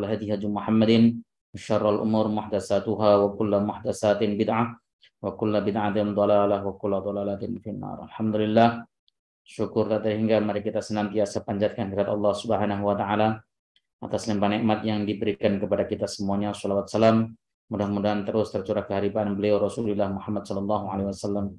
hadi hadi Muhammadin syarrul umur muhdatsatuha wa kullu muhdatsatin bid'ah wa kullu bid'atin dhalalah wa kullu dhalalatin finnar. Alhamdulillah, syukur dan terhingga mari kita senantiasa panjatkan kehadirat Allah Subhanahu wa taala atas limpahan nikmat yang diberikan kepada kita semuanya. Shalawat salam mudah-mudahan terus tercurah kehadiran beliau Rasulullah Muhammad sallallahu alaihi wasallam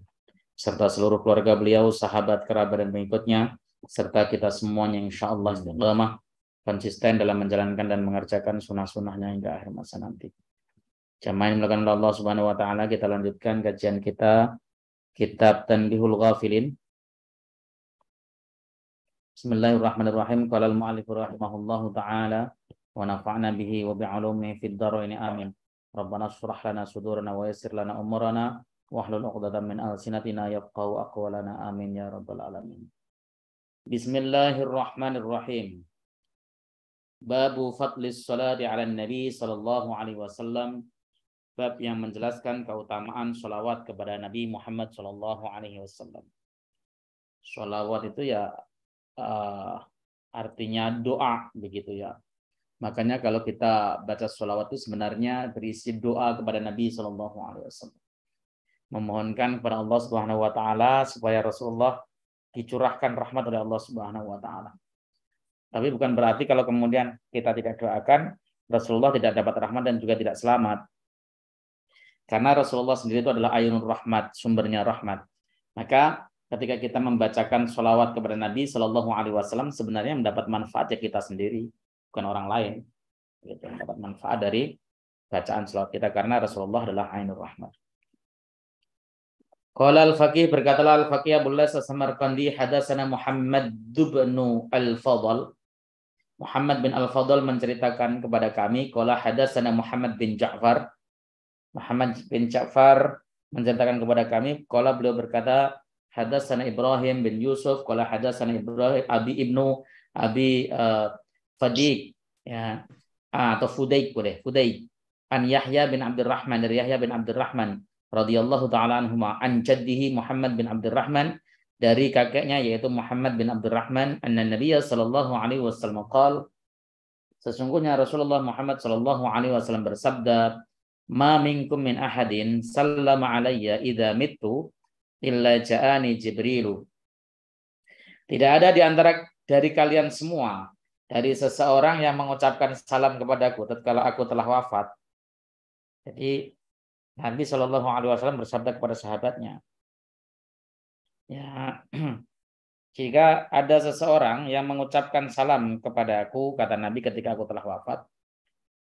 serta seluruh keluarga beliau, sahabat, kerabat dan pengikutnya, serta kita semuanya insyaallah istiqamah konsisten dalam menjalankan dan mengerjakan sunnah-sunnahnya hingga akhir masa nanti. Jamaah yang dimuliakan oleh Allah Subhanahu wa taala, kita lanjutkan kajian kita kitab Tanbihul Ghafilin. Bismillahirrahmanirrahim. Qala al-mu'allif rahimahullahu taala wa nafa'na bihi wa bi'ulumihi fid dharain amin. Rabbana shrah lana sudurana wa yassir lana umurana wahlul 'uqdatam min alsinatina yafqahu aqwalana amin ya rabbal alamin. Bismillahirrahmanirrahim. Babu fadlis salati ala nabi sallallahu alaihi wasallam. Bab yang menjelaskan keutamaan sholawat kepada Nabi Muhammad sallallahu alaihi wasallam. Sholawat itu ya artinya doa begitu ya. Makanya kalau kita baca sholawat itu sebenarnya berisi doa kepada Nabi sallallahu alaihi wasallam. Memohonkan kepada Allah Subhanahu wa taala supaya Rasulullah dicurahkan rahmat oleh Allah Subhanahu wa taala. Tapi bukan berarti kalau kemudian kita tidak doakan, Rasulullah tidak dapat rahmat dan juga tidak selamat. Karena Rasulullah sendiri itu adalah ayunur rahmat, sumbernya rahmat. Maka ketika kita membacakan sholawat kepada Nabi Shallallahu Alaihi Wasallam, sebenarnya mendapat manfaat ya kita sendiri, bukan orang lain. Gitu, mendapat manfaat dari bacaan sholawat kita karena Rasulullah adalah ayunur rahmat. Qala al-faqih, berkatalah al-faqih Abdullah As-Samarqandi, hadatsana Muhammad bin al-Fadl. Muhammad bin al-Fadl menceritakan kepada kami, qala hadatsana Muhammad bin Ja'far. Muhammad bin Ja'far menceritakan kepada kami, qala beliau berkata, hadatsana Ibrahim bin Yusuf, qala hadatsana Ibrahim Abi Fadiq ya, atau Fudaik boleh, Fudaik. An Yahya bin Abdurrahman, dari Yahya bin Abdurrahman radhiyallahu taala anhuma, an jaddihi Muhammad bin Abdurrahman, dari kakeknya yaitu Muhammad bin Abdurrahman, anna Nabiya sallallahu alaihi wasallam qala, sesungguhnya Rasulullah Muhammad sallallahu alaihi wasallam bersabda, ma minkum min ahadin sallama alayya idza mittu illa ja'ani Jibrilu. Tidak ada di antara dari kalian semua dari seseorang yang mengucapkan salam kepadaku tatkala aku telah wafat. Jadi Nabi Shallallahu Alaihi Wasallam bersabda kepada sahabatnya, ya, jika ada seseorang yang mengucapkan salam kepada aku, kata Nabi ketika aku telah wafat,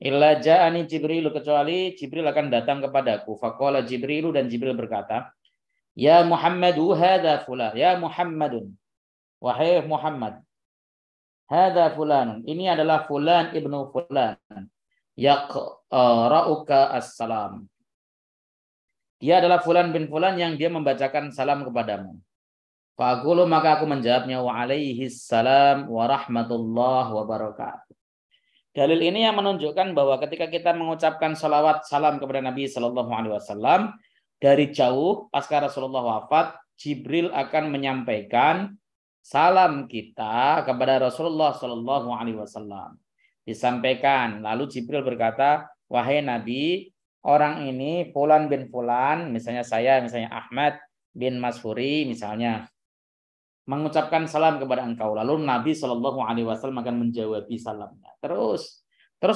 illa ja'ani Jibril, kecuali Jibril akan datang kepadaku. Faqala Jibrilu, dan Jibril berkata, ya Muhammadu hadza fulan, ya Muhammadun, wahai Muhammad, hadza fulanun, ini adalah fulan ibnu fulan, yaqra'uka as-salam. Dia adalah fulan bin fulan yang dia membacakan salam kepadamu. Faqulu, maka aku menjawabnya, wa alaihi salam wa rahmatullah wa barakatuh. Dalil ini yang menunjukkan bahwa ketika kita mengucapkan salawat salam kepada Nabi Shallallahu Alaihi Wasallam dari jauh pasca Rasulullah wafat, Jibril akan menyampaikan salam kita kepada Rasulullah Shallallahu Alaihi Wasallam. Disampaikan, lalu Jibril berkata, wahai Nabi, orang ini fulan bin fulan, misalnya saya, misalnya Ahmad bin Masfuri, misalnya, mengucapkan salam kepada engkau. Lalu Nabi Shallallahu Alaihi Wasallam akan menjawab salamnya. Terus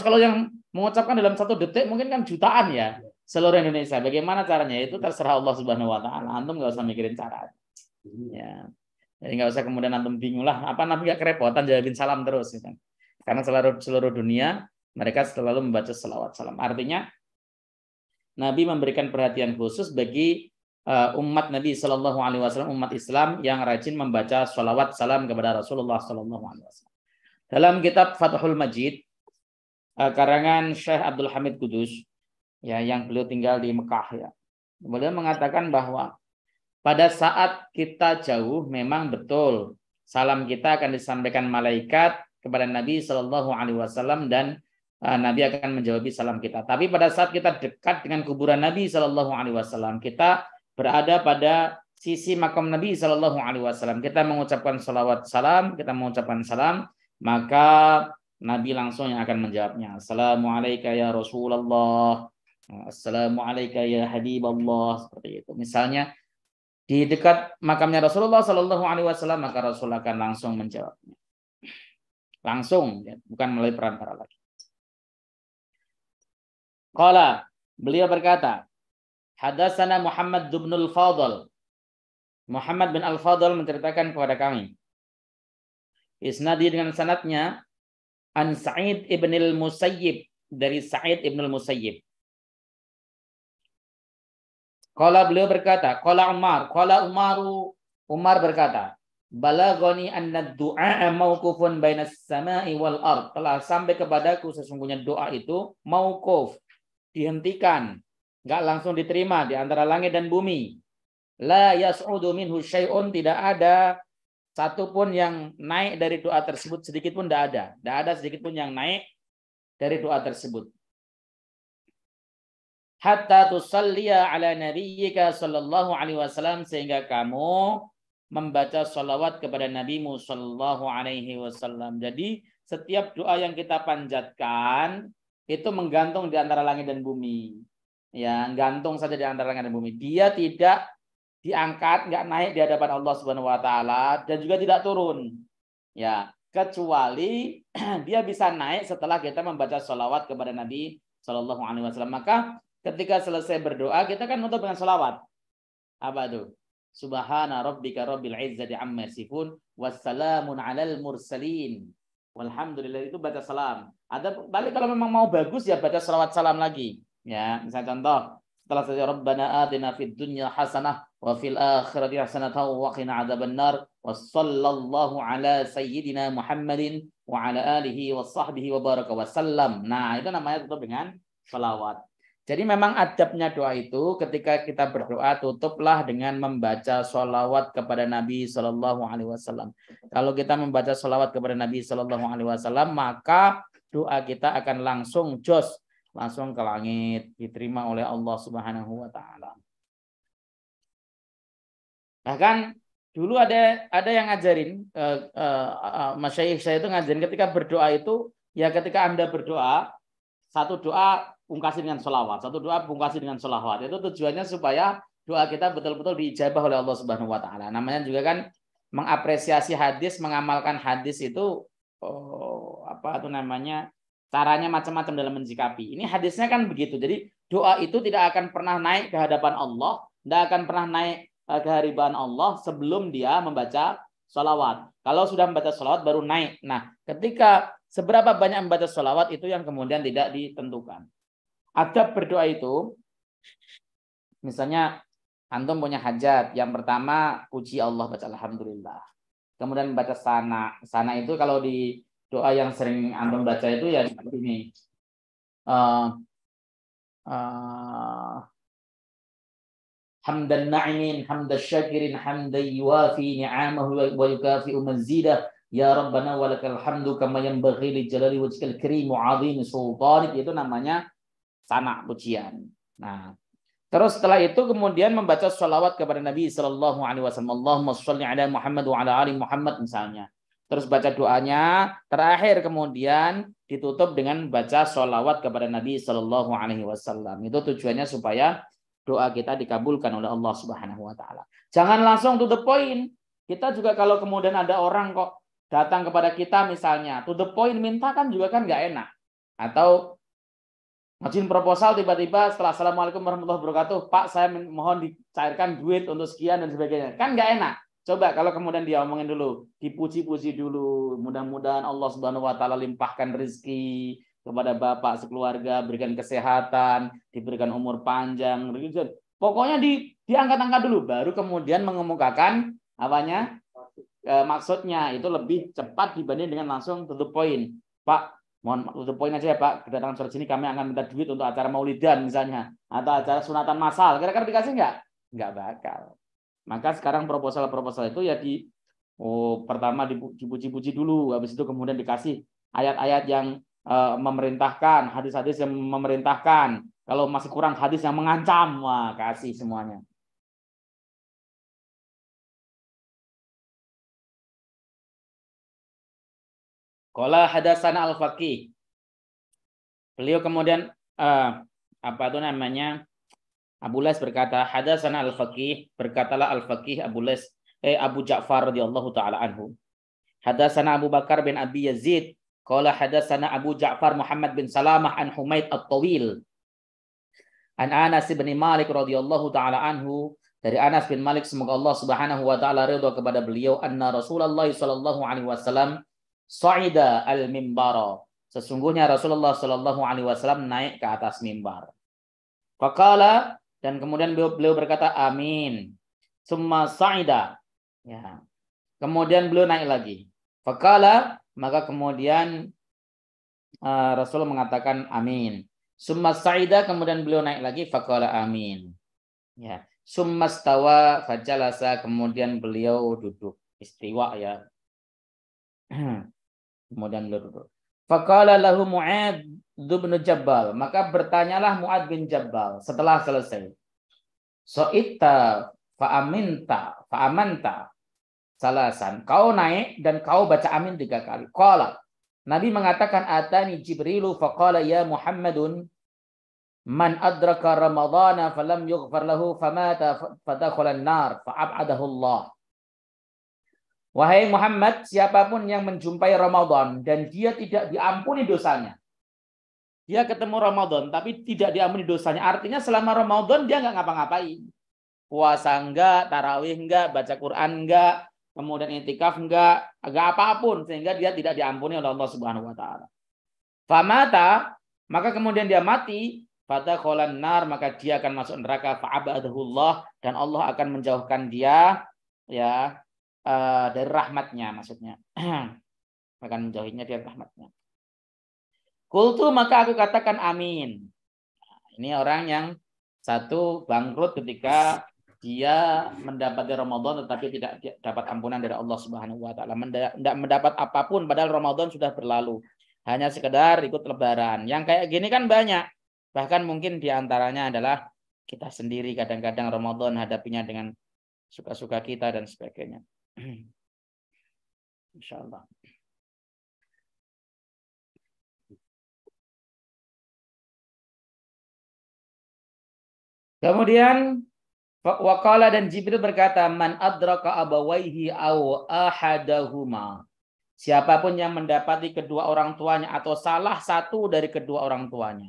kalau yang mengucapkan dalam 1 detik mungkin kan jutaan ya seluruh Indonesia. Bagaimana caranya? Itu terserah Allah Subhanahu Wa Taala. Antum nggak usah mikirin cara. Ya, jadi nggak usah kemudian antum bingung lah. Apa Nabi nggak kerepotan jawabin salam terus? Gitu. Karena seluruh dunia mereka selalu membaca salawat salam. Artinya Nabi memberikan perhatian khusus bagi umat Nabi Shallallahu Alaihi Wasallam, umat Islam yang rajin membaca sholawat salam kepada Rasulullah Shallallahu Alaihi Wasallam. Dalam kitab Fathul Majid karangan Syekh Abdul Hamid Kudus, ya, yang beliau tinggal di Mekah, ya, beliau mengatakan bahwa pada saat kita jauh memang betul salam kita akan disampaikan malaikat kepada Nabi Shallallahu Alaihi Wasallam dan Nabi akan menjawab salam kita. Tapi pada saat kita dekat dengan kuburan Nabi Shallallahu Alaihi Wasallam, kita berada pada sisi makam Nabi Shallallahu Alaihi Wasallam, kita mengucapkan salawat salam, kita mengucapkan salam, maka Nabi langsung yang akan menjawabnya. Assalamualaikum ya Rasulullah. Assalamualaikum ya Habiballah. Seperti itu. Misalnya di dekat makamnya Rasulullah Shallallahu Alaihi Wasallam, maka Rasul akan langsung menjawabnya. Langsung, ya, bukan melalui perantara lagi. Qala, beliau berkata, hadatsana Muhammad bin Al-Fadl. Muhammad bin Al-Fadl menceritakan kepada kami. Isnadi dengan sanadnya an Sa'id ibn al-Musayyib, dari Sa'id ibn al-Musayyib. Qala, beliau berkata, qala Umar berkata, balaghani anna du'a mauqufun bainas sama'i wal ard. Telah sampai kepadaku sesungguhnya doa itu mauquf, dihentikan, enggak langsung diterima di antara langit dan bumi. La yas'udu minhu syai'un, tidak ada satupun yang naik dari doa tersebut, sedikit pun tidak ada. Tidak ada sedikit pun yang naik dari doa tersebut. Hatta tusalliya ala nabiyyika sallallahu alaihi wasallam, sehingga kamu membaca salawat kepada nabimu sallallahu alaihi wasallam. Jadi setiap doa yang kita panjatkan itu menggantung di antara langit dan bumi. Ya, gantung saja di antara langit dan bumi. Dia tidak diangkat, nggak naik di hadapan Allah Subhanahu wa taala, dan juga tidak turun. Ya, kecuali dia bisa naik setelah kita membaca sholawat kepada Nabi Shallallahu Alaihi Wasallam. Maka ketika selesai berdoa, kita kan menutup dengan sholawat. Apa itu? Subhana rabbika rabbil izzati amma yasifun wassalamun alal mursalin walhamdulillah, itu baca salam. Tapi kalau memang mau bagus ya baca sholawat salam lagi. Ya, misalnya contoh, setelah saja Rabbana atina fid dunya hasanah wa fil akhirati hasanatan wa qina adzabannar wa sallallahu ala sayyidina Muhammadin wa ala alihi wa sahbihi wa baraka wa sallam. Nah, itu namanya tutup dengan selawat. Jadi memang adabnya doa itu ketika kita berdoa tutuplah dengan membaca sholawat kepada Nabi Shallallahu Alaihi Wasallam. Kalau kita membaca sholawat kepada Nabi Shallallahu Alaihi Wasallam, maka doa kita akan langsung jos, langsung ke langit, diterima oleh Allah Subhanahu wa taala. Bahkan dulu ada yang ngajarin, masyayikh saya itu ngajarin ketika berdoa itu, ya ketika Anda berdoa, satu doa pungkasi dengan sholawat, satu doa pungkasi dengan sholawat. Itu tujuannya supaya doa kita betul-betul diijabah oleh Allah Subhanahu wa taala. Namanya juga kan mengapresiasi hadis, mengamalkan hadis itu apa itu namanya? Caranya macam-macam dalam mensikapi. Ini hadisnya kan begitu. Jadi doa itu tidak akan pernah naik ke hadapan Allah, tidak akan pernah naik ke hadirat Allah sebelum dia membaca sholawat. Kalau sudah membaca sholawat baru naik. Nah, ketika seberapa banyak membaca sholawat itu yang kemudian tidak ditentukan. Adab berdoa itu, misalnya antum punya hajat, yang pertama puji Allah, baca alhamdulillah. Kemudian baca sana. Sana itu kalau di doa yang sering antum baca itu ya seperti ini. Hamdan na'imin, hamdan syakirin, hamdan yuwafi ni'amahu wa yukafi'u mazidah. Ya Rabbana walakal hamdu kama yanbaghi li jalali wajhikal karim wa 'azimi sultanik. Itu namanya sana, pujian. Nah, terus setelah itu kemudian membaca sholawat kepada Nabi Sallallahu Alaihi Wasallam. Allahumma sholli ala Muhammad wa ala ali Muhammad misalnya. Terus baca doanya. Terakhir kemudian ditutup dengan baca sholawat kepada Nabi Sallallahu Alaihi Wasallam. Itu tujuannya supaya doa kita dikabulkan oleh Allah Subhanahu Wa Taala. Jangan langsung to the point. Kita juga kalau kemudian ada orang kok datang kepada kita misalnya to the point minta kan juga kan nggak enak. Atau ngajuin proposal tiba-tiba setelah Assalamualaikum warahmatullahi wabarakatuh, Pak saya mohon dicairkan duit untuk sekian dan sebagainya. Kan nggak enak. Coba kalau kemudian dia omongin dulu, dipuji-puji dulu. Mudah-mudahan Allah Subhanahu wa taala limpahkan rezeki kepada Bapak sekeluarga, berikan kesehatan, diberikan umur panjang. Pokoknya diangkat-angkat dulu, baru kemudian mengemukakan apanya? Maksudnya itu lebih cepat dibanding dengan langsung to the point. Pak, mohon to the point aja ya Pak, kedatangan sore sini kami akan minta duit untuk acara maulidan misalnya, atau acara sunatan massal. Kira-kira dikasih nggak? Nggak bakal. Maka sekarang proposal-proposal itu ya pertama dipuji-puji dulu, habis itu kemudian dikasih ayat-ayat yang memerintahkan, hadis-hadis yang memerintahkan. Kalau masih kurang hadis yang mengancam, wah kasih semuanya. Qala hadatsana al-Faqih. Beliau kemudian apa itu namanya? Abu Lais berkata, hadatsana al-Faqih, berkatalah al-Faqih Abu Ja'far radhiyallahu taala anhu. Hadatsana Abu Bakar bin Abi Yazid, qala hadatsana Abu Ja'far Muhammad bin Salamah an Humaid at-Tawil. An Anas bin Malik radhiyallahu taala anhu, dari Anas bin Malik semoga Allah Subhanahu wa taala ridha kepada beliau, anna Rasulullah sallallahu alaihi wasallam sa'ida al-mimbara. Sesungguhnya Rasulullah sallallahu alaihi wasallam naik ke atas mimbar. Faqala, dan kemudian beliau berkata amin. Summa sa'ida. Ya. Kemudian beliau naik lagi. Faqala, maka kemudian Rasul mengatakan amin. Summa sa'ida, kemudian beliau naik lagi. Faqala amin. Ya. Summa stawa fajalasa, kemudian beliau duduk. Istiwa ya. Kemudian beliau duduk. Faqala lahu Mu'ad bin Jabal, maka bertanyalah Mu'ad bin Jabal setelah selesai. So'ita fa'amanta salasan. Kau naik dan kau baca amin 3 kali. Qala, Nabi mengatakan atani Jibrilu faqala ya Muhammadun man adraka Ramadhana falam yughfar lahu famata fadakhala an-nar fa'ab'adahu Allah. Wahai Muhammad, siapapun yang menjumpai Ramadan dan dia tidak diampuni dosanya. Dia ketemu Ramadan tapi tidak diampuni dosanya. Artinya selama Ramadan dia nggak ngapa-ngapain. Puasa enggak, tarawih enggak, baca Quran enggak, kemudian i'tikaf enggak apapun, sehingga dia tidak diampuni oleh Allah Subhanahu wa taala. Famata, maka kemudian dia mati, fadakhalan nar, maka dia akan masuk neraka, fa'abadahullah, dan Allah akan menjauhkan dia ya dari rahmatnya, maksudnya akan menjauhinya dari rahmatnya. Qultu, maka aku katakan amin. Ini orang yang satu bangkrut ketika dia mendapati Ramadan tetapi tidak dapat ampunan dari Allah Subhanahu wa taala. Tidak mendapat apapun padahal Ramadan sudah berlalu. Hanya sekedar ikut lebaran. Yang kayak gini kan banyak. Bahkan mungkin diantaranya adalah kita sendiri, kadang-kadang Ramadan hadapinya dengan suka-suka kita dan sebagainya. Insyaallah. Kemudian waqala, dan Jibril berkata, man adraka abawaihi aw ahadahuma. Siapapun yang mendapati kedua orang tuanya atau salah satu dari kedua orang tuanya.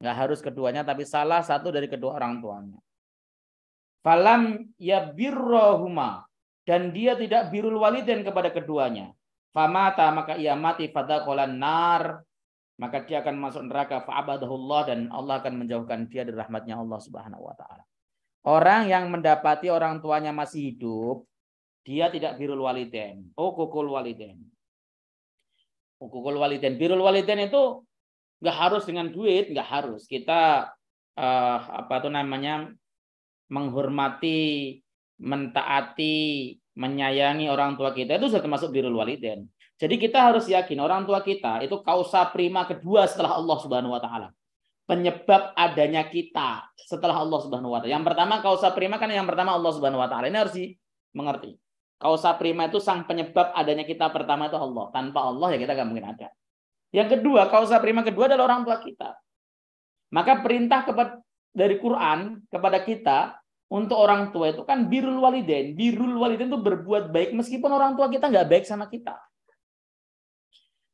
Enggak harus keduanya, tapi salah satu dari kedua orang tuanya. Falam yabirrohuma, dan dia tidak birrul walidain kepada keduanya. Famata, maka ia mati, fadakhalan nar, maka dia akan masuk neraka, fa'abadahullah, dan Allah akan menjauhkan dia dari rahmatnya Allah Subhanahu wa taala. Orang yang mendapati orang tuanya masih hidup, dia tidak birrul walidain. Uququl walidain. Uququl walidain. Birrul walidain itu enggak harus dengan duit, enggak harus. Kita menghormati, mentaati, menyayangi orang tua kita itu sudah termasuk birrul walidain. Jadi kita harus yakin orang tua kita itu kausa prima kedua setelah Allah Subhanahu wa taala. Penyebab adanya kita setelah Allah Subhanahu wa taala. Yang pertama kausa prima kan yang pertama Allah Subhanahu wa taala. Ini harus dimengerti. Kausa prima itu sang penyebab adanya kita pertama itu Allah. Tanpa Allah ya kita nggak mungkin ada. Yang kedua, kausa prima kedua adalah orang tua kita. Maka perintah dari Quran kepada kita untuk orang tua itu kan birrul walidain. Birrul walidain itu berbuat baik meskipun orang tua kita nggak baik sama kita.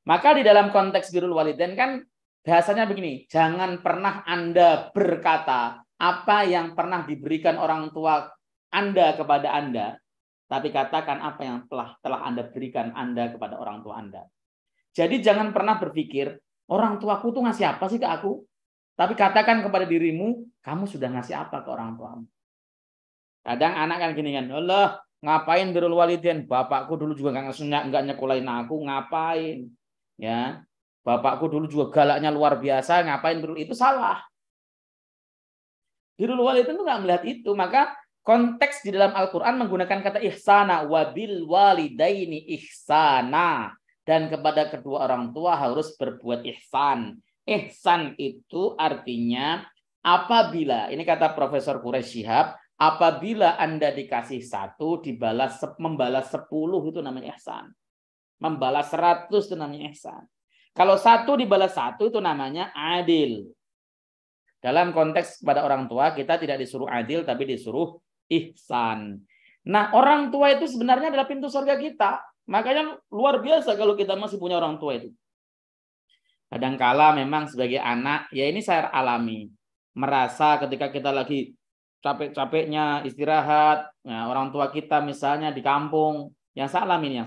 Maka di dalam konteks birrul walidain kan bahasanya begini, jangan pernah Anda berkata apa yang pernah diberikan orang tua Anda kepada Anda, tapi katakan apa yang telah Anda berikan Anda kepada orang tua Anda. Jadi jangan pernah berpikir orang tuaku tuh ngasih apa sih ke aku, tapi katakan kepada dirimu, kamu sudah ngasih apa ke orang tuamu. Kadang anak kan gini kan, Allah ngapain birrul walidain? Bapakku dulu juga nggak nyekolahin aku, ngapain? Ya, bapakku dulu juga galaknya luar biasa, ngapain birrul, itu salah. Birrul walidain itu nggak melihat itu, maka konteks di dalam Al-Quran menggunakan kata ihsana, wabil walidaini ihsana, dan kepada kedua orang tua harus berbuat ihsan. Ihsan itu artinya apabila, ini kata Profesor Quraish Shihab, apabila Anda dikasih 1 membalas 10 itu namanya ihsan. Membalas 100 itu namanya ihsan. Kalau 1 dibalas 1 itu namanya adil. Dalam konteks kepada orang tua, kita tidak disuruh adil, tapi disuruh ihsan. Nah, orang tua itu sebenarnya adalah pintu surga kita. Makanya luar biasa kalau kita masih punya orang tua itu. Kadangkala memang sebagai anak, ya ini saya alami. Merasa ketika kita lagi capek-capeknya istirahat, nah, orang tua kita misalnya di kampung, yang saya alami.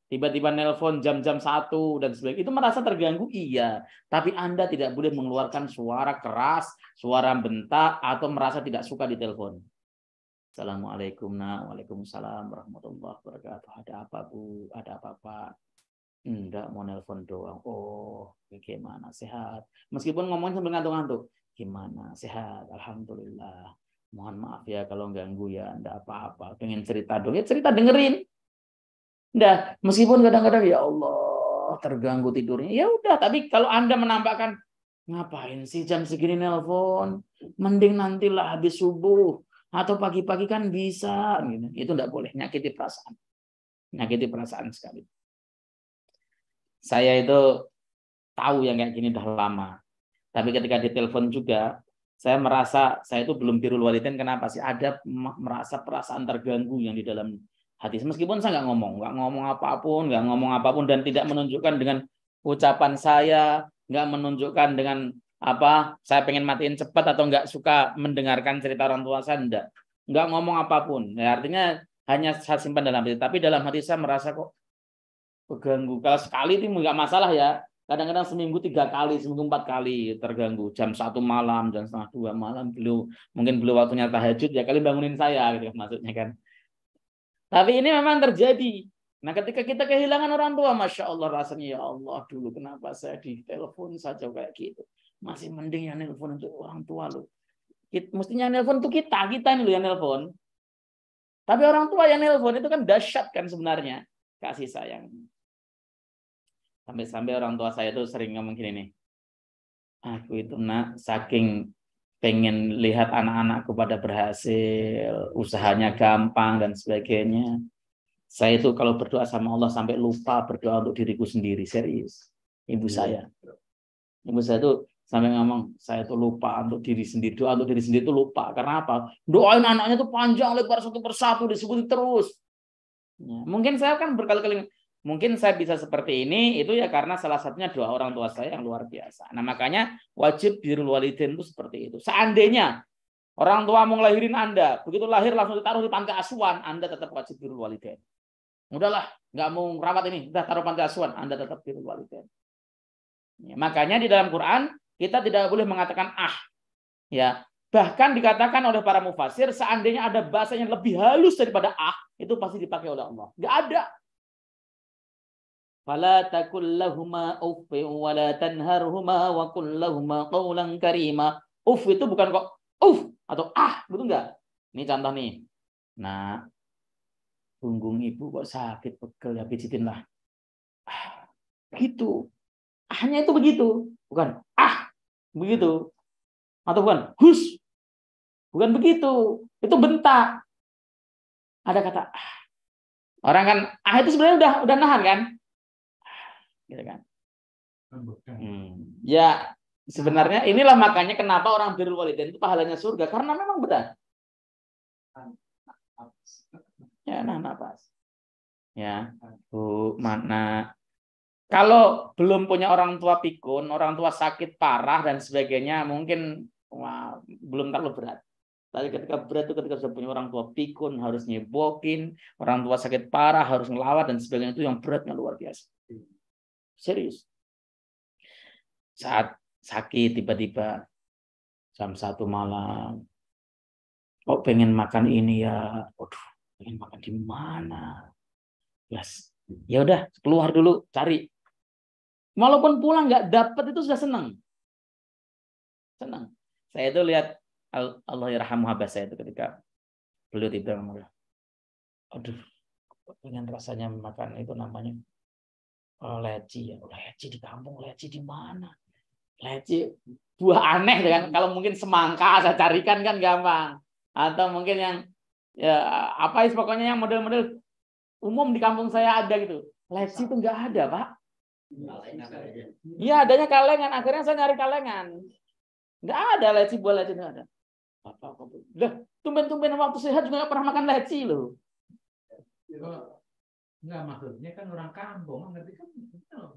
Tiba-tiba nelpon jam-jam 1 dan sebagainya. Itu merasa terganggu, iya. Tapi Anda tidak boleh mengeluarkan suara keras, suara bentak, atau merasa tidak suka ditelepon. Assalamualaikum, nak. Waalaikumsalam warahmatullahi wabarakatuh. Ada apa, Bu? Ada apa, Pak? Enggak, mau nelpon doang. Oh, gimana? Sehat? Meskipun ngomongnya sambil ngantuk-ngantuk. Gimana? Sehat? Alhamdulillah. Mohon maaf ya kalau ganggu ya. Enggak apa-apa. Pengen cerita dong. Ya cerita, dengerin. Udah, meskipun kadang-kadang ya Allah terganggu tidurnya. Ya udah, tapi kalau Anda menampakkan ngapain sih jam segini nelpon? Mending nantilah habis subuh atau pagi-pagi kan bisa gitu. Itu enggak boleh, nyakiti perasaan. Nyakiti perasaan sekali. Saya itu tahu yang kayak gini udah lama. Tapi ketika ditelepon juga saya merasa saya itu belum birrul walidain. Kenapa sih? Ada merasa perasaan terganggu yang di dalam hati. Meskipun saya nggak ngomong apapun, dan tidak menunjukkan dengan ucapan saya, nggak menunjukkan dengan apa saya pengen matiin cepat atau nggak suka mendengarkan cerita orang tua saya, nggak ngomong apapun. Ya, artinya hanya saya simpan dalam hati. Tapi dalam hati saya merasa kok terganggu. Kalau sekali itu nggak masalah ya. Kadang-kadang seminggu 3 kali, seminggu 4 kali terganggu. Jam 1 malam, jam setengah 2 malam, mungkin belum waktunya tahajud ya kali bangunin saya gitu maksudnya kan. Tapi ini memang terjadi. Nah, ketika kita kehilangan orang tua, Masya Allah rasanya, ya Allah, dulu kenapa saya ditelepon saja kayak gitu. Masih mending yang nelpon untuk orang tua loh. Mestinya nelpon itu kita ini loh yang nelpon. Tapi orang tua yang nelpon itu kan dahsyat kan sebenarnya kasih sayang. Sampai-sampai orang tua saya itu sering ngomong gini nih. Aku itu nak saking pengen lihat anak-anakku pada berhasil, usahanya gampang dan sebagainya. Saya itu kalau berdoa sama Allah sampai lupa berdoa untuk diriku sendiri, serius. Ibu saya itu sampai ngomong, saya itu lupa untuk diri sendiri, doa untuk diri sendiri itu lupa. Karena apa? Doain anaknya itu panjang lebar satu persatu disebut terus. Ya, mungkin saya kan berkali-kali, mungkin saya bisa seperti ini itu ya karena salah satunya doa orang tua saya yang luar biasa. Nah makanya wajib birrul walidain itu seperti itu. Seandainya orang tua mau ngelahirin Anda, begitu lahir langsung ditaruh di panti asuhan, Anda tetap wajib birrul walidain. Udahlah, nggak mau rawat ini, udah taruh panti asuhan, Anda tetap birrul walidain. Ya, makanya di dalam Quran kita tidak boleh mengatakan ya. Bahkan dikatakan oleh para mufasir, seandainya ada bahasa yang lebih halus daripada itu pasti dipakai oleh Allah. Nggak ada. Fala takul lahuma uffin wa la tanharhuma wa qul lahuma qawlan karima. Itu bukan kok atau betul enggak? Ini contoh nih. Nah, punggung ibu kok sakit, pegel ya pijitin lah. Gitu. Hanya itu begitu, bukan begitu. Atau bukan hus. Bukan begitu. Itu bentak. Ada kata orang kan itu sebenarnya udah nahan kan? Gitu kan. Ya, sebenarnya inilah makanya kenapa orang birrul walidain itu pahalanya surga, karena memang berat. Ya, nafas. Ya, Bu, mana kalau belum punya orang tua pikun, orang tua sakit parah dan sebagainya, mungkin belum terlalu berat. Tapi ketika berat itu ketika sudah punya orang tua pikun, harus nyebokin, orang tua sakit parah, harus ngelawat dan sebagainya, itu yang beratnya luar biasa. Serius. Saat sakit tiba-tiba jam 1 malam, kok pengen makan ini ya, pengen makan di mana? Ya udah keluar dulu cari. Walaupun pulang nggak dapat itu sudah senang. Saya itu lihat Allah yarhamu habas saya itu ketika beliau tiba, pengen rasanya makan itu namanya leci ya. Leci di kampung, leci di mana? Leci buah aneh kan. Kalau mungkin semangka saya carikan kan gampang. Atau mungkin yang ya pokoknya yang model-model umum di kampung saya ada gitu. Leci itu nggak ada, Pak. Iya, adanya kalengan. Akhirnya saya nyari kalengan. Nggak ada leci, buah leci nggak ada. Lah, tumben-tumben waktu sehat juga nggak pernah makan leci loh. Enggak, maksudnya kan orang kampung, ngerti kan?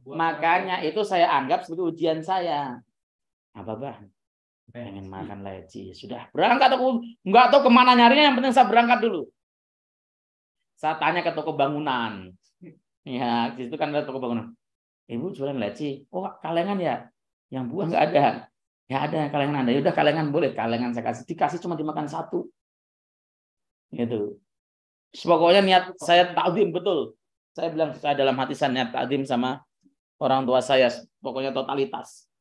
Makanya itu saya anggap sebagai ujian saya. Apa, Bah? Pengen makan leci. Sudah, berangkat aku. Nggak tahu kemana nyarinya, yang penting saya berangkat dulu. Saya tanya ke toko bangunan. Ya, di situ kan ada toko bangunan. Ibu jualan leci. Oh, kalengan ya? Yang buah nggak ada. Ya ada kalengan Anda. Yaudah kalengan boleh. Kalengan saya kasih. Dikasih cuma dimakan satu. Gitu. Pokoknya niat saya takdim betul. Saya bilang saya dalam hati saya niat takdim sama orang tua saya. Pokoknya totalitas.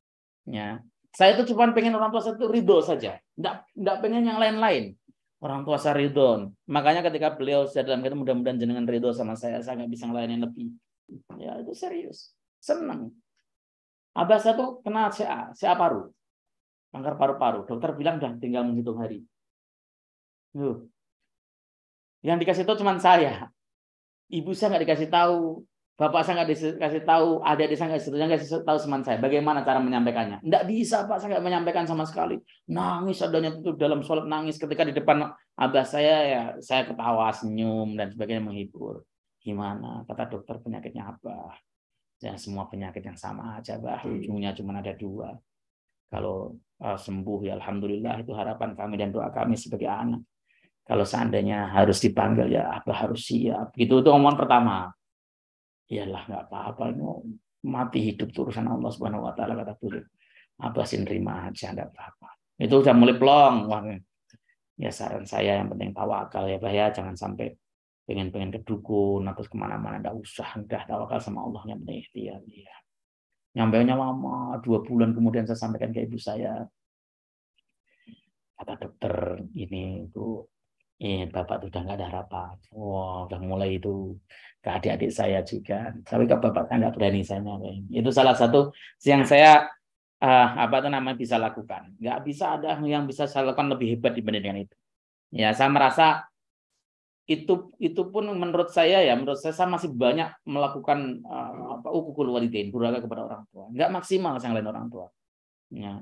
Ya. Saya itu cuma pengen orang tua saya itu ridho saja. Nggak pengen yang lain-lain. Orang tua saya ridho. Makanya ketika beliau sudah dalam keadaan mudah-mudahan jenengan ridho sama saya nggak bisa ngelainin lebih. Ya itu serius. Senang. Abah saya tuh kena CA paru. Kanker paru-paru. Dokter bilang udah tinggal menghitung hari. Yang dikasih tahu cuma saya. Ibu saya nggak dikasih tahu. Bapak saya nggak dikasih tahu. Adik-adik saya nggak dikasih tahu cuma saya. Bagaimana cara menyampaikannya? Nggak bisa, Pak. Saya nggak menyampaikan sama sekali. Nangis adanya itu dalam sholat nangis. Ketika di depan abah saya, ya saya ketawa, senyum, dan sebagainya menghibur. Gimana? Kata dokter penyakitnya apa? Ya, semua penyakit yang sama aja, Bah. Ujungnya cuma ada dua. Kalau sembuh, ya alhamdulillah, itu harapan kami dan doa kami sebagai anak. Kalau seandainya harus dipanggil, ya Abah harus siap. Gitu itu omongan pertama. Iyalah, nggak apa-apa. Mati hidup itu urusan Allah Subhanahu Wa Taala, kata beliau. Abah sih nerima aja, nggak apa-apa. Itu udah mulai plong. Wah, ya saran saya yang penting tawakal ya, Bah, ya. Jangan sampai pengen ke dukun atau kemana-mana, nggak usah. Udah tawakal sama Allah, yang penting ikhtiar. Ya. Nyampainya lama, 2 bulan kemudian saya sampaikan ke ibu saya. Kata dokter, ini itu bapak itu udah nggak ada harapan. Wah, udah mulai itu ke adik-adik saya juga. Tapi ke bapak kan nggak berani saya nyampein. Itu salah satu yang saya bisa lakukan. Nggak bisa ada yang bisa saya lakukan lebih hebat dibandingkan itu. Ya, saya merasa itu pun menurut saya saya masih banyak melakukan uququl walidain, durhaka kepada orang tua. Nggak maksimal yang lain orang tua. Ya.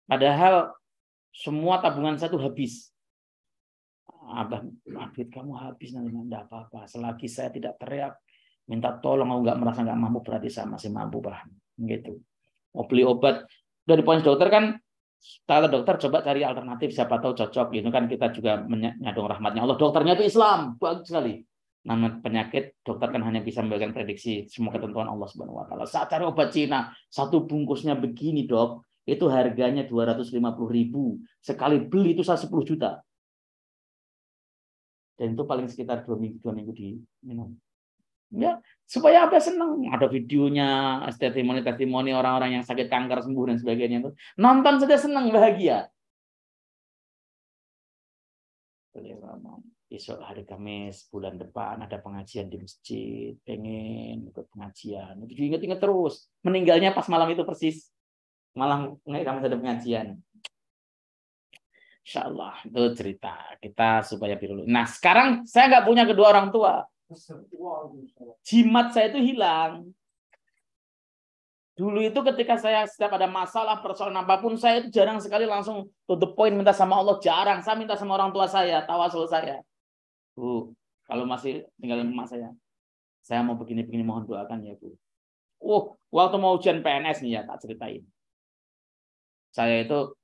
Padahal semua tabungan saya itu habis. Abah, duit kamu habis, nanti enggak apa-apa. Selagi saya tidak teriak minta tolong, aku nggak merasa nggak mampu, berarti saya masih mampu, Pak. Gitu. Mau beli obat dari poin dokter kan, kata dokter coba cari alternatif, siapa tahu cocok. Gitu kan kita juga menyadong rahmatnya Allah. Dokternya itu Islam, bagus sekali. Namanya penyakit, dokter kan hanya bisa memberikan prediksi semua ketentuan Allah Subhanahu Wa Taala. Saat cari obat Cina, satu bungkusnya begini, Dok, itu harganya 250.000. Sekali beli itu 10 juta. Dan itu paling sekitar 2 minggu diminum. Ya, supaya apa senang. Ada videonya, testimoni orang-orang yang sakit kanker sembuh dan sebagainya. Itu nonton saja senang, bahagia. Besok hari Kamis bulan depan ada pengajian di masjid, pengen ikut pengajian. Itu diingat-ingat terus. Meninggalnya pas malam itu persis. Malam Kamis ada pengajian. Insya Allah itu cerita kita supaya biru. Nah sekarang saya nggak punya kedua orang tua. Jimat saya itu hilang. Dulu itu ketika saya setiap ada masalah persoalan apapun, saya itu jarang sekali langsung to the point minta sama Allah. Jarang. Saya minta sama orang tua saya, tawasul saya. Bu, kalau masih tinggal emak saya mau begini-begini, mohon doakan ya Bu. Waktu mau ujian PNS nih ya, tak ceritain. Saya itu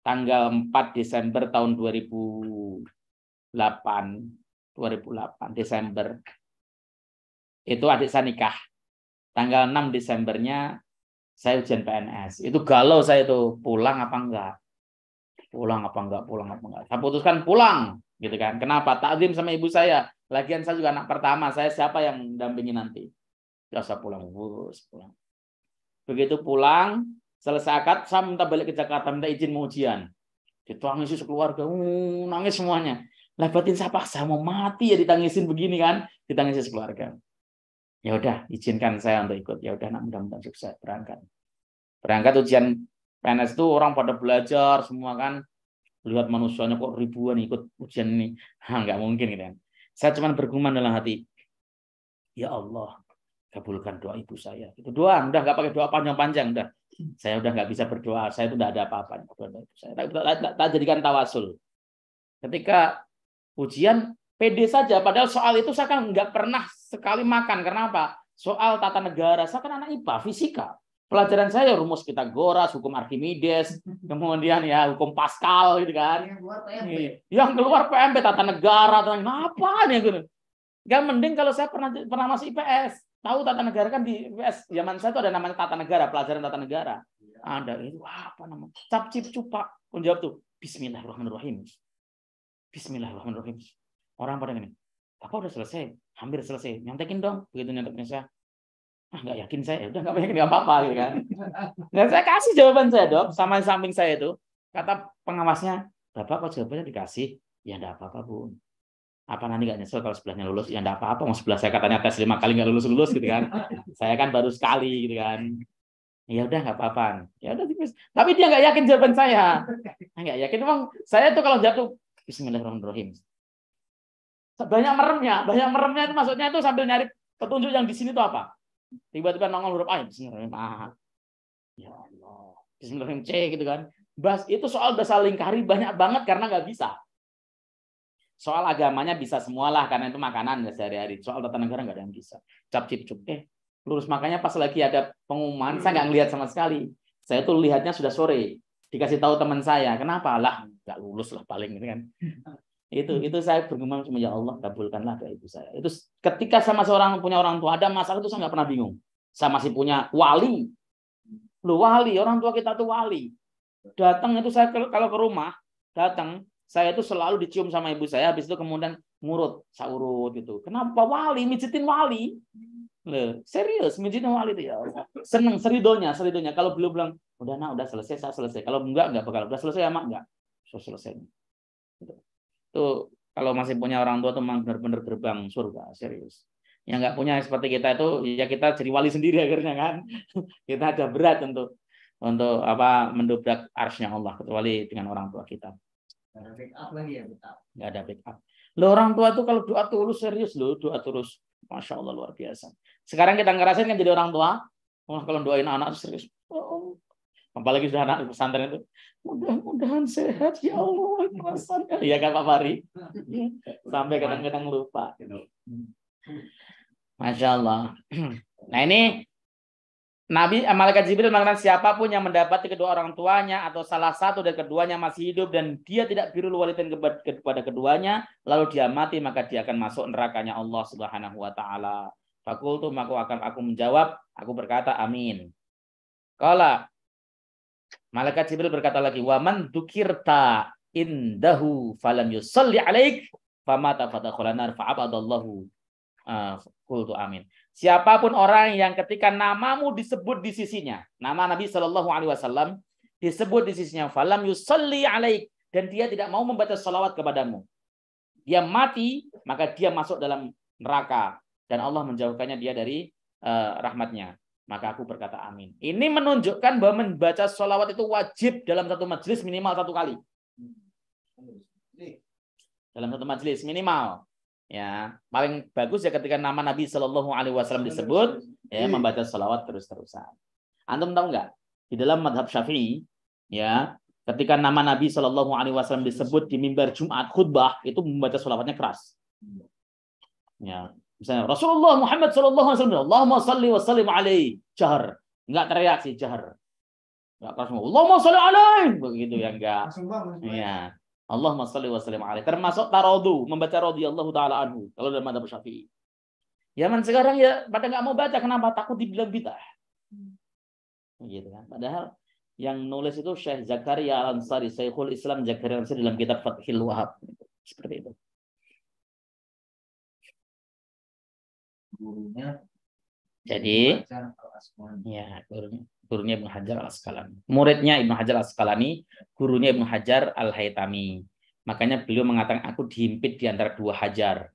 tanggal 4 Desember tahun 2008 Desember itu adik saya nikah. Tanggal 6 Desembernya saya ujian PNS. Itu galau saya itu, pulang apa enggak. Saya putuskan pulang gitu kan. Kenapa? Takdim sama ibu saya. Lagian saya juga anak pertama, saya siapa yang dampingi nanti. Ya saya pulang. Begitu pulang, selesai akad, saya minta balik ke Jakarta, minta izin mau ujian. Ditangisi sekeluarga, nangis semuanya. Lah batin saya paksa mau mati ya ditangisin begini kan, ditangisi sekeluarga. Ya udah, izinkan saya untuk ikut. Ya udah, mudah-mudahan sukses, berangkat. Berangkat ujian PNS itu orang pada belajar semua kan. Lihat manusianya kok ribuan ikut ujian ini. Nggak mungkin gitu kan. Saya cuma bergumam dalam hati, Ya Allah, kabulkan doa ibu saya. Itu doang, udah nggak pakai doa panjang-panjang, udah. Saya udah nggak bisa berdoa, saya itu udah ada apa-apa. Saya tak jadikan tawasul. Ketika ujian pede saja, padahal soal itu saya kan nggak pernah sekali makan. Karena apa? Soal tata negara, saya kan anak IPA, fisika. Pelajaran saya rumus Pitagoras, hukum Archimedes, kemudian ya hukum Pascal gitu kan. Yang keluar PMP tata negara, apa nih gitu. Gak mending kalau saya pernah masuk IPS. Tahu tata negara kan di IPS zaman saya itu ada namanya tata negara, pelajaran tata negara. Ada itu apa namanya? Cap cip cupak. Pun jawab tuh, Bismillahirrahmanirrahim. Bismillahirrahmanirrahim. Orang pada gini, Bapak udah selesai, hampir selesai. Nyontekin dong, begitu nyontekin saya. Nggak yakin saya, udah nggak yakin nggak apa-apa gitu kan. Dan saya kasih jawaban saya dok, sama samping saya itu kata pengawasnya, Bapak kok jawabannya dikasih, ya nggak apa-apa bun. Apa nanti nggak nyesel kalau sebelahnya lulus? Ya nggak apa-apa, mau sebelah saya katanya tes 5 kali nggak lulus gitu kan. Saya kan baru sekali gitu kan. Ya udah nggak apa-apa. Ya udah tipis. Tapi dia nggak yakin jawaban saya. Nggak yakin emang saya tuh kalau jatuh Bismillahirrahmanirrahim. Banyak meremnya itu maksudnya itu sambil nyari petunjuk yang di sini tuh apa? Tiba-tiba nongol huruf A, Bismillahirrahmanirrahim. Ya Allah, Bismillahirrahmanirrahim C gitu kan. Bas itu soal dasar lingkari banyak banget karena nggak bisa. Soal agamanya bisa semualah karena itu makanan ya sehari-hari. Soal tata negara nggak ada yang bisa. Cap cip cup. Lurus makanya pas lagi ada pengumuman saya nggak ngelihat sama sekali. Saya tuh lihatnya sudah sore. Dikasih tahu teman saya. Kenapa lah? Nggak lulus lah paling gitu kan. Itu saya bergumam sama ya Allah kabulkanlah doa ibu saya. Itu ketika sama seorang punya orang tua ada masalah itu saya nggak pernah bingung. Saya masih punya wali. Loh wali, orang tua kita tuh wali. Datang itu saya kalau ke rumah, datang saya itu selalu dicium sama ibu saya, habis itu kemudian ngurut, saurut gitu. Kenapa wali, mijitin wali? Loh, serius, mijitin wali itu ya Allah. Seneng seridonya. Kalau belum bilang, udah nak, udah selesai, saya selesai. Kalau enggak bakal. Udah selesai ya mak, enggak. Selesai. Tuh kalau masih punya orang tua tuh memang benar-benar gerbang surga, serius. Yang nggak punya seperti kita itu, ya kita jadi wali sendiri akhirnya kan. Kita ada berat untuk apa mendobrak arsy-Nya Allah kecuali dengan orang tua kita. Nggak ada backup lagi ya, Nggak ada backup. Loh orang tua tuh kalau doa tulus serius loh, doa tulus, masya Allah luar biasa. Sekarang kita ngerasain kan jadi orang tua, kalau doain anak serius. Oh, apalagi sudah anak pesantren itu, mudah-mudahan sehat ya Allah, ya kan Pak Fari, sampai kadang-kadang lupa. Masya Allah. Nah ini Nabi malaikat Jibril mengatakan siapapun yang mendapati kedua orang tuanya atau salah satu dari keduanya masih hidup dan dia tidak birrul walidain kepada keduanya lalu dia mati maka dia akan masuk nerakanya Allah Subhanahu wa taala. Fakultu maka aku menjawab, aku berkata amin. Qala malaikat Jibril berkata lagi, wa man dzukirta indahu falam yusalli alaik famata fadakhala nar fa'abadallahu. Qultu amin. Siapapun orang yang ketika namamu disebut di sisinya, nama Nabi Shallallahu Alaihi Wasallam disebut di sisinya, falam yusalli alaik, dan dia tidak mau membaca salawat kepadamu, dia mati maka dia masuk dalam neraka dan Allah menjauhkannya dia dari rahmatnya. Maka aku berkata amin. Ini menunjukkan bahwa membaca salawat itu wajib dalam satu majelis minimal 1 kali. Dalam satu majelis minimal. Ya, paling bagus ya ketika nama Nabi Shallallahu Alaihi Wasallam disebut, ya membaca salawat terus-terusan. Antum tahu nggak? Di dalam madhab Syafi'i, ya, ketika nama Nabi Shallallahu Alaihi Wasallam disebut di mimbar Jumat khutbah, itu membaca salawatnya keras. Ya, misalnya Rasulullah Muhammad Shallallahu Alaihi Wasallam, Allahumma salli wa sallim alaihi, jahar, nggak teriak sih jahar. Nggak keras, Allahumma salli alaihi, begitu ya enggak. Ya. Allahumma shalli wa sallim alaihi. Termasuk tarodu, membaca radhiyallahu taala anhu kalau dalam madzhab Syafi'i. Zaman sekarang ya pada nggak mau baca, kenapa? Takut dibilang bid'ah. Gitu kan. Padahal yang nulis itu Syekh Zakaria Al-Ansari, Syekhul Islam Zakaria Al-Ansari dalam kitab Fathul Wahhab. Seperti itu. Gurunya jadi ya gurunya Ibnu Hajar Al-Asqalani. Muridnya Ibnu Hajar Al-Asqalani, gurunya Ibnu Hajar Al-Haytami. Makanya beliau mengatakan aku dihimpit di antara 2 Hajar.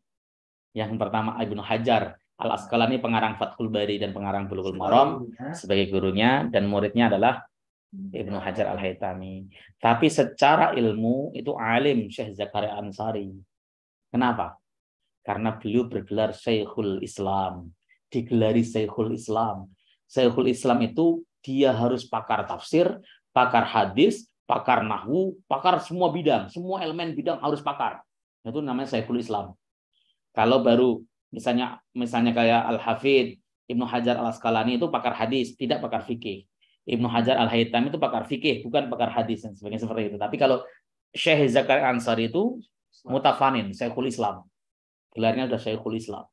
Yang pertama Ibnu Hajar Al-Asqalani pengarang Fathul Bari dan pengarang Bulughul Maram sebagai gurunya, dan muridnya adalah Ibnu Hajar Al-Haytami. Tapi secara ilmu itu alim Syekh Zakaria Al-Ansari. Kenapa? Karena beliau bergelar Syekhul Islam. Digelari Syekhul Islam. Syekhul Islam itu dia harus pakar tafsir, pakar hadis, pakar nahwu, pakar semua bidang. Semua elemen bidang harus pakar. Itu namanya Syekhul Islam. Kalau baru misalnya kayak Al-Hafidh Ibnu Hajar Al-Asqalani itu pakar hadis, tidak pakar fikih. Ibnu Hajar Al-Haythami itu pakar fikih, bukan pakar hadis dan sebagainya seperti itu. Tapi kalau Syekh Zakaria Ansari itu mutafanin, Syekhul Islam. Gelarnya sudah Syekhul Islam.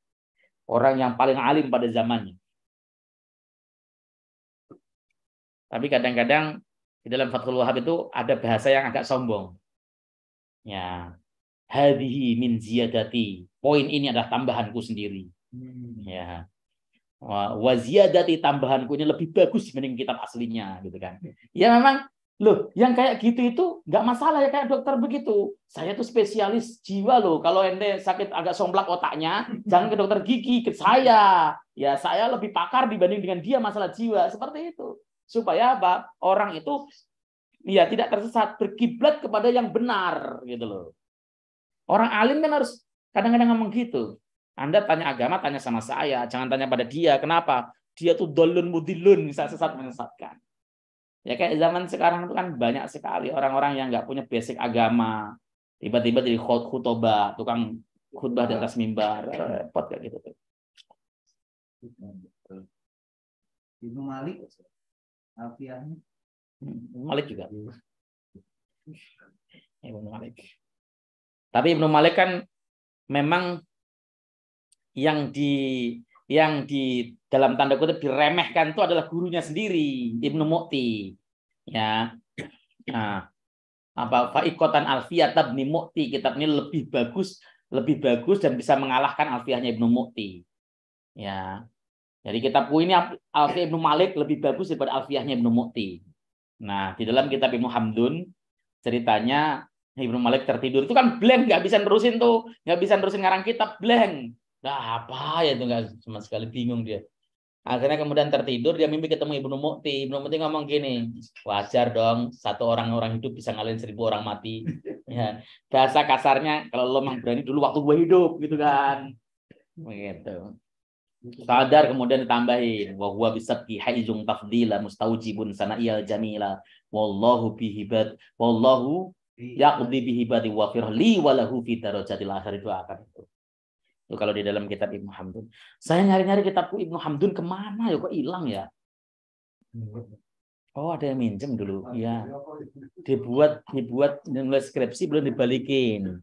Orang yang paling alim pada zamannya. Tapi kadang-kadang di dalam Fathul Wahhab itu ada bahasa yang agak sombong. Ya, hadhihi min ziyadati. Poin ini adalah tambahanku sendiri. Ya. Wa ziyadati, tambahanku ini lebih bagus dibanding kitab aslinya gitu kan. Ya memang loh, yang kayak gitu itu nggak masalah ya, kayak dokter begitu. Saya tuh spesialis jiwa loh. Kalau ente sakit agak somplak otaknya, jangan ke dokter gigi, ke saya. Ya saya lebih pakar dibanding dengan dia masalah jiwa. Seperti itu. Supaya apa? Orang itu ya tidak tersesat, berkiblat kepada yang benar gitu loh. Orang alim kan harus kadang-kadang ngomong gitu. Anda tanya agama, tanya sama saya, jangan tanya pada dia. Kenapa? Dia tuh dolun mudilun, bisa sesat menyesatkan. Ya kayak zaman sekarang itu kan banyak sekali orang-orang yang nggak punya basic agama, tiba-tiba jadi khutbah, tukang khutbah di atas mimbar, repot kayak gitu. Ibnu Malik, Alfiahnya. Malik juga. Ibnu Malik. Tapi Ibnu Malik kan memang yang di dalam tanda kutip diremehkan itu adalah gurunya sendiri, Ibnu Mu'ti. Ya. Nah, apa Fa'iqatan Alfiyah Ibnu Mu'ti, kitab ini lebih bagus dan bisa mengalahkan Alfiyahnya Ibnu Mu'ti. Ya. Jadi kitabku ini Alfiyah Ibnu Malik lebih bagus daripada Alfiyahnya Ibnu Mu'ti. Nah, di dalam kitab Ibnu Hamdun ceritanya Ibnu Malik tertidur itu kan blank, nggak bisa nerusin ngarang kitab, blank. Nah, apa ya itu, nggak sama sekali, bingung dia. Akhirnya kemudian tertidur, dia mimpi ketemu Ibnu Mu'ti. Ibnu Mu'ti ngomong gini, wajar dong satu orang hidup bisa ngalahin 1000 orang mati. Ya, bahasa kasarnya kalau lo memang berani dulu waktu gue hidup gitu kan. Begitu. Sadar kemudian ditambahin wa huwa bisabqi haizun tafdila mustaujibun sana'iyal jamila wallahu yaqdi bihibati wa firli wa lahu fi darajatil akhir, itu akan itu. Itu kalau di dalam kitab Ibnu Hamdun. Saya nyari-nyari kitabku Ibnu Hamdun kemana ya, kok hilang ya? Oh, ada yang minjem dulu. Ya. Dibuat nulis skripsi belum dibalikin.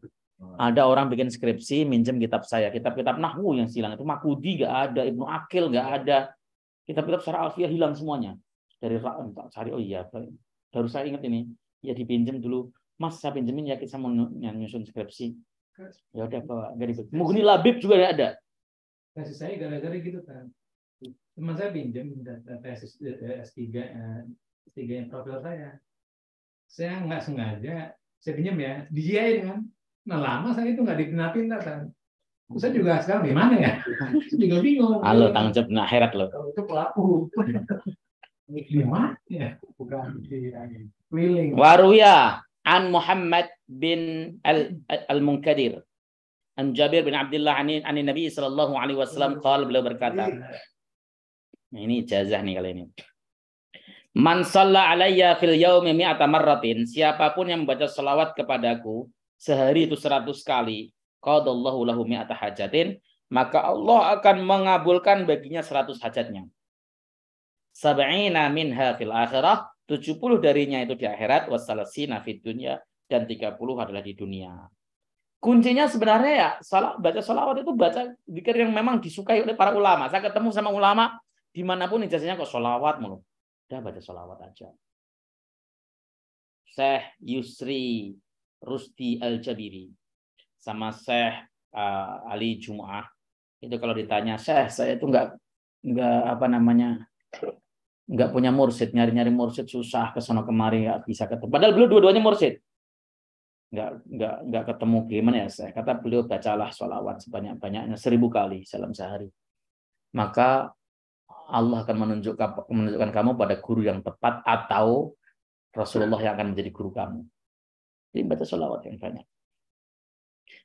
Ada orang bikin skripsi minjem kitab saya, kitab-kitab nahwu yang silang itu, Makudi nggak ada, Ibnu Akil nggak ada, kitab-kitab secara alfiah hilang semuanya. Dari cari, oh iya, baru saya ingat ini, ya dipinjem dulu, Mas saya pinjemin ya, kita mau nyusun skripsi. Ya udah bawa, nggak ribet. Mughni Labib juga ada. Tesis saya gara-gara gitu kan. Teman saya pinjam tesis S3 yang profil saya. Saya nggak sengaja, saya pinjam ya, diiyain kan. Nah lama saya itu nggak dipindah-pindah kan. Saya juga sekarang gimana ya? Saya juga bingung. Halo, tanggung jawab akhirat loh. Kalau itu pelaku. Gimana ya? Bukan di keliling. Waruya an Muhammad bin al-Munkadir an Jabir bin Abdullah an Nabi sallallahu alaihi wasallam qala, beliau berkata. Nah, ini ijazah nih kali ini. Man shalla alayya fil yaumi mi'ata marratin, siapapun yang membaca selawat kepadaku sehari itu 100 kali, qadallahu lahu mi'ata hajatin, maka Allah akan mengabulkan baginya 100 hajatnya. Sab'ina minha fil akhirah, 70 darinya itu di akhirat, wasalasina fid dunya, dan 30 adalah di dunia. Kuncinya sebenarnya ya baca sholawat itu baca zikir yang memang disukai oleh para ulama. Saya ketemu sama ulama dimanapun ijazahnya kok sholawat mulu. Udah baca sholawat aja. Syekh Yusri Rusdi Al-Jabiri sama Syekh Ali Jum'ah itu kalau ditanya, Syekh saya itu nggak nggak punya mursyid, nyari-nyari mursyid susah, kesana kemari nggak bisa ketemu. Padahal beliau dua-duanya mursyid. Nggak ketemu, gimana ya Syekh? Kata beliau, bacalah sholawat sebanyak-banyaknya 1000 kali dalam sehari. Maka Allah akan menunjukkan kamu pada guru yang tepat atau Rasulullah yang akan menjadi guru kamu. Jadi baca sholawat yang banyak.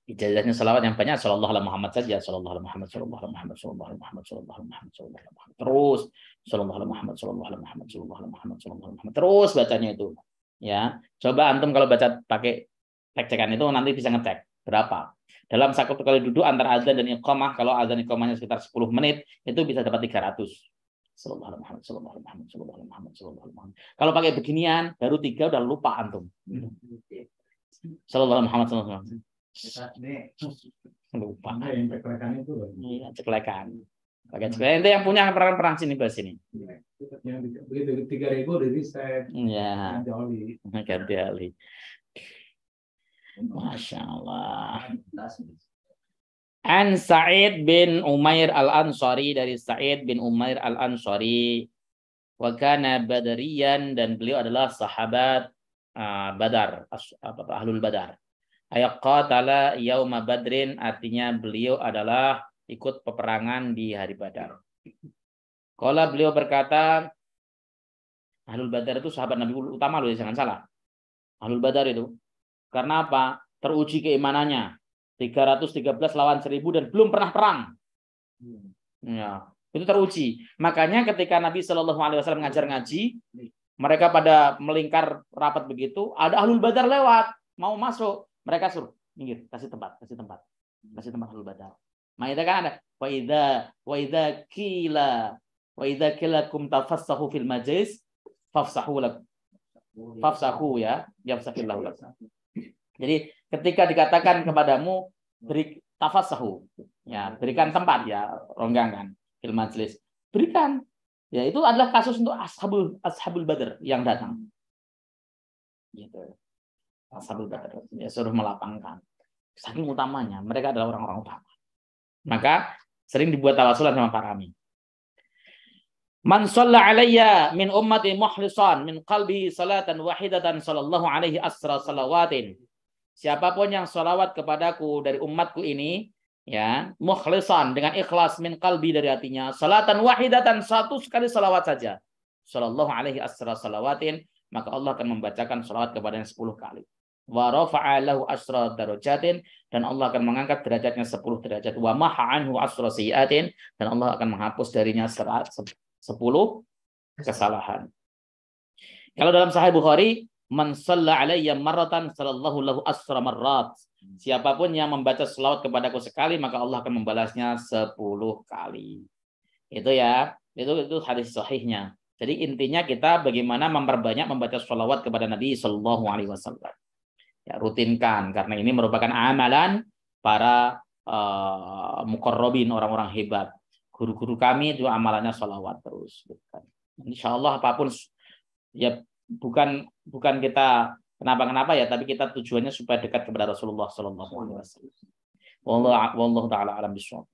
Ijazahnya salawat yang banyak, sallallahu alaihi Muhammad saja, sallallahu alaihi Muhammad, sallallahu alaihi Muhammad, sallallahu alaihi Muhammad, sallallahu alaihi Muhammad, sallallahu alaihi Muhammad. Terus sallallahu alaihi Muhammad, sallallahu alaihi Muhammad, sallallahu alaihi Muhammad, sallallahu alaihi Muhammad. Terus bacanya itu. Ya. Coba antum kalau baca pakai cek-cekan itu nanti bisa ngecek berapa. Dalam satu kali duduk antara azan dan iqamah, kalau azan iqamahnya sekitar 10 menit, itu bisa dapat 300. Sallallahu alaihi Muhammad, sallallahu alaihi Muhammad, sallallahu alaihi Muhammad, sallallahu alaihi Muhammad. Kalau pakai beginian, baru 3 udah lupa antum. Sallallahu alaihi Muhammad, sallallahu alaihi Muhammad. Lupa. Yang ceklekan itu loh. Iya, ceklekan. Pakai ceklekan itu yang punya perang sini bahas ini. Yang begitu 3.000 udah bisa. Iya. Joli. Ganti ahli. Masya Allah. An Sa'id bin Umair Al-Ansari, dari Sa'id bin Umair Al-Ansari, wa kana badariyan, dan beliau adalah sahabat Badar, ahlul Badar. Ayat qatala yauma badrin, artinya beliau adalah ikut peperangan di hari Badar. Qala, beliau berkata, ahlul Badar itu sahabat Nabi utama loh, jangan salah. Ahlul Badar itu karena apa? Teruji keimanannya. 313 lawan 1000 dan belum pernah perang. Ya, itu teruji. Makanya ketika Nabi Shallallahu Alaihi Wasallam ngajar ngaji, mereka pada melingkar rapat begitu. Ada ahlul Badar lewat, mau masuk. Mereka suruh, minggir, kasih tempat ahlul Badar. Makanya kan ada wa idza qila kum tafassahu fil majlis fafsahu lakum. Fafsahu ya, yafsahillahu lakum. Jadi ketika dikatakan kepadamu beri tafassahu, ya, berikan tempat, ya, ronggangan fil majlis. Berikan. Ya, itu adalah kasus untuk ashabul Badar yang datang. Gitu. Ashabul Badar, ya, suruh melapangkan. Saking utamanya, mereka adalah orang-orang utama. Maka sering dibuat tawasulan sama para amin. Man shalla alayya min ummati mukhlishan min qalbi salatan wahidatan sallallahu alaihi asra salawatin. Siapapun yang salawat kepadaku dari umatku ini, ya, mukhlishan, dengan ikhlas, min qalbi, dari hatinya, salatan wahidatan, satu sekali salawat saja, sallallahu alaihi asra salawatin, maka Allah akan membacakan salawat kepadanya 10 kali. Wa rafa'a lahu asra darajatin, dan Allah akan mengangkat derajatnya 10 derajat. Wa maha anhu asra sayyi'atin, dan Allah akan menghapus darinya 10 kesalahan. Kalau dalam Sahih Bukhari, man shalla alayya marratan sallallahu lahu asra marrat. Siapapun yang membaca selawat kepadaku sekali, maka Allah akan membalasnya 10 kali. Itu ya, itu hadis sahihnya. Jadi intinya kita bagaimana memperbanyak membaca selawat kepada Nabi Sallallahu Alaihi Wasallam. Ya, rutinkan, karena ini merupakan amalan para muqarrabin, orang-orang hebat. Guru-guru kami juga amalannya selawat terus. Insya Allah apapun, ya, bukan kita kenapa ya, tapi kita tujuannya supaya dekat kepada Rasulullah Sallallahu Alaihi Wasallam. Wallahu ta'ala alam bishawab.